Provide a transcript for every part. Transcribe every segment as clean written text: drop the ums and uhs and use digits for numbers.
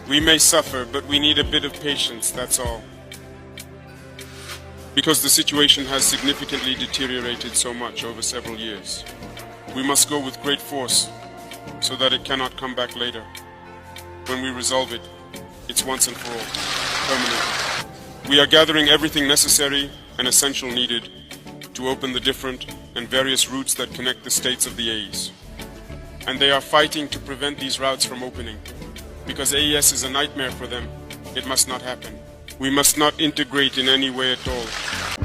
We may suffer, but we need a bit of patience, that's all. Because the situation has significantly deteriorated so much over several years. We must go with great force so that it cannot come back later. When we resolve it, it's once and for all, permanently. We are gathering everything necessary and essential needed to open the different and various routes that connect the states of the AES. And they are fighting to prevent these routes from opening. Because AES is a nightmare for them, it must not happen. We must not integrate in any way at all.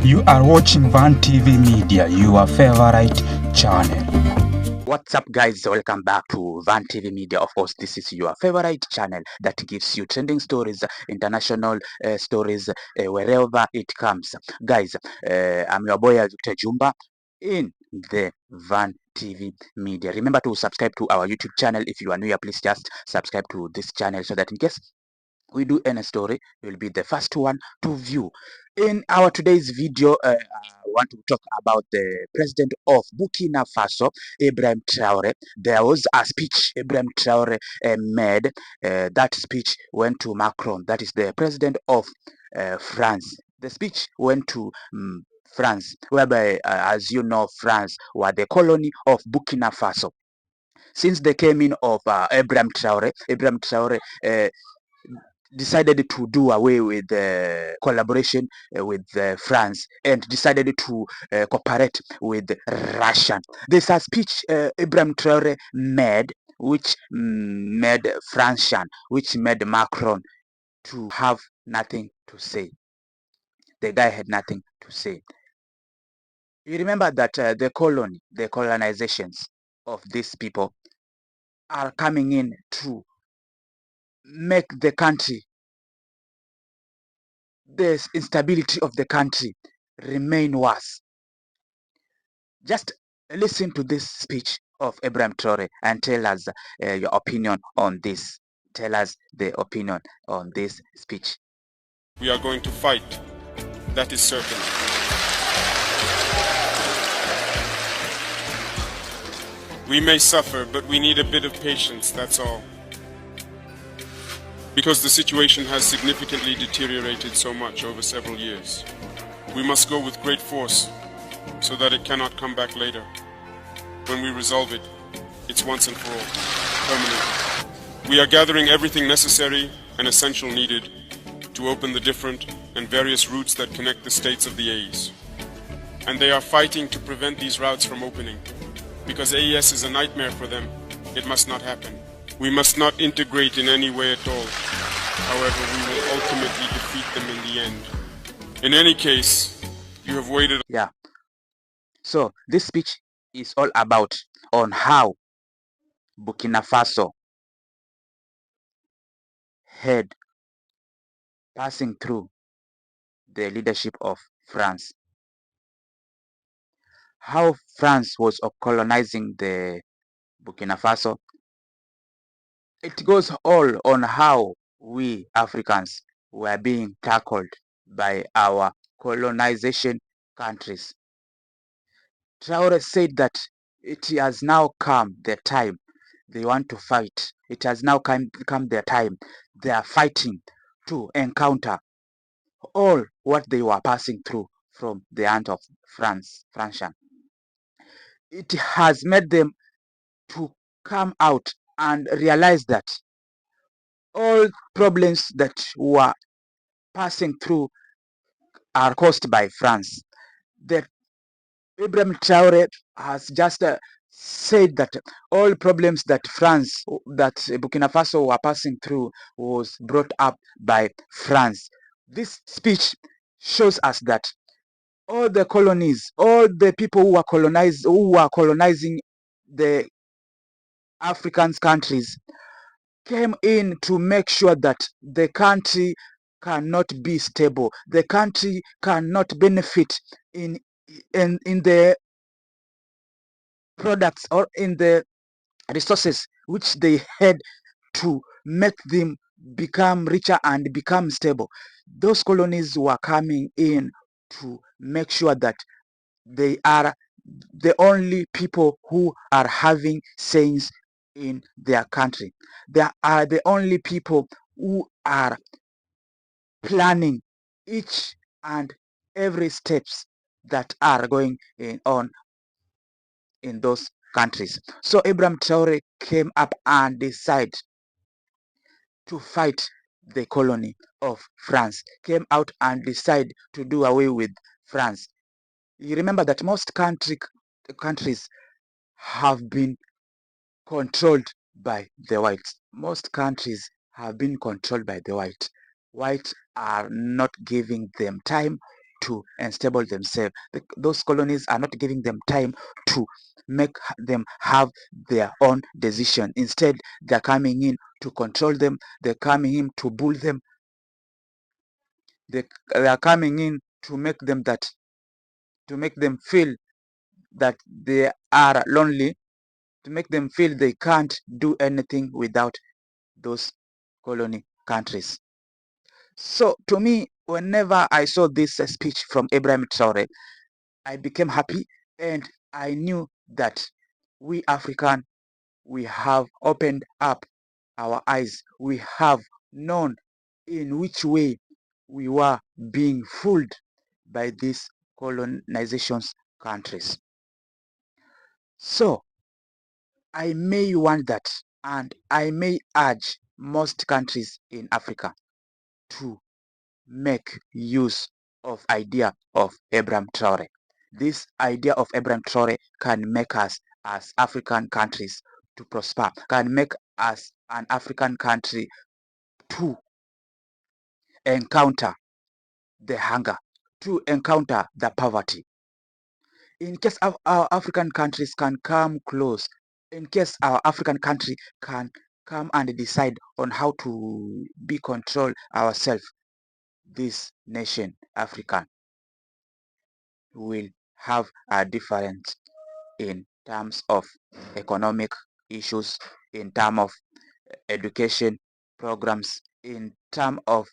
You are watching Van TV Media, your favorite channel. What's up, guys? Welcome back to Van TV Media. Of course, this is your favorite channel that gives you trending stories, international stories, wherever it comes. Guys, I'm your boy Victor Jumba in the Van TV Media. Remember to subscribe to our YouTube channel. If you are new here, please just subscribe to this channel so that in case we do any story, you'll be the first one to view. In our today's video, I want to talk about the president of Burkina Faso, Ibrahim Traore. There was a speech Ibrahim Traore made. That speech went to Macron, that is the president of France. The speech went to France, whereby, as you know, France were the colony of Burkina Faso. Since they came in of Ibrahim Traore decided to do away with collaboration with France and decided to cooperate with Russia. There's a speech Ibrahim Traore made, which made Francian, which made Macron to have nothing to say. The guy had nothing to say. You remember that the colonizations of these people are coming in to make the country, the instability of the country remain worse. Just listen to this speech of Ibrahim Traore and tell us your opinion on this. Tell us the opinion on this speech. We are going to fight, that is certain. We may suffer, but we need a bit of patience, that's all. Because the situation has significantly deteriorated so much over several years. We must go with great force so that it cannot come back later. When we resolve it, it's once and for all, permanently. We are gathering everything necessary and essential needed to open the different and various routes that connect the states of the AES. And they are fighting to prevent these routes from opening. Because AES is a nightmare for them, it must not happen. We must not integrate in any way at all. However, we will ultimately defeat them in the end. In any case, you have waited. Yeah. So this speech is all about on how Burkina Faso had passing through the leadership of France. How France was colonizing the Burkina Faso. It goes all on how we Africans were being tackled by our colonization countries. Traore said that it has now come the time they want to fight. It has now come their time. They are fighting to encounter all what they were passing through from the hand of Francian. It has made them to come out and realize that all problems that were passing through are caused by France. That Ibrahim Traore has just said that all problems that that Burkina Faso were passing through was brought up by France. This speech shows us that all the colonies, all the people who were colonizing the African countries came in to make sure that the country cannot be stable. The country cannot benefit in the products or in the resources which they had to make them become richer and become stable. Those colonies were coming in to make sure that they are the only people who are having sayings in their country. They are the only people who are planning each and every steps that are going on in those countries. So Ibrahim Traore came up and decided to fight the colony of France, came out and decided to do away with France. You remember that most countries have been controlled by the whites. Most countries have been controlled by the whites. Whites are not giving them time to enstable themselves. Those colonies are not giving them time to make them have their own decision. Instead, they're coming in to control them. They're coming in to bull them. They are coming in to make them feel that they are lonely, to make them feel they can't do anything without those colony countries. So to me, whenever I saw this speech from Ibrahim Traore, I became happy, and I knew that we African, we have opened up our eyes. We have known in which way we were being fooled by these colonizations countries. So I may want that, and I may urge most countries in Africa to make use of idea of Ibrahim Traore. This idea of Ibrahim Traore can make us as African countries to prosper, can make us an African country to encounter the hunger, to encounter the poverty. In case our African countries can come close, in case our African country can come and decide on how to be control ourselves, this nation, African, will have a difference in terms of economic issues, in terms of education programs, in terms of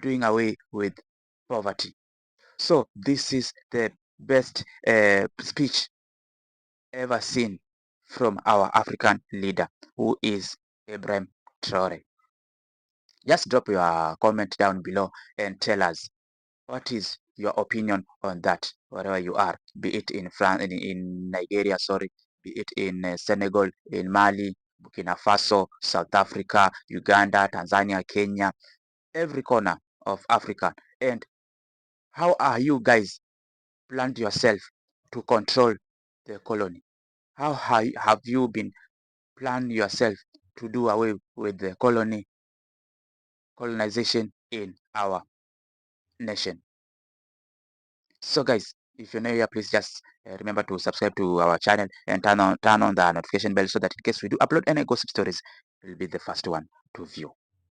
doing away with poverty. So this is the best speech ever seen from our African leader, who is Ibrahim Traore. Just drop your comment down below and tell us what is your opinion on that, wherever you are, be it in France, in Nigeria, sorry, be it in Senegal, in Mali, Burkina Faso, South Africa, Uganda, Tanzania, Kenya, every corner of Africa. And how are you guys planned yourself to control the colony? How have you been planned yourself to do away with the colonization in our nation? So guys, if you're new here, please just remember to subscribe to our channel and turn on the notification bell, so that in case we do upload any gossip stories, you'll be the first one to view.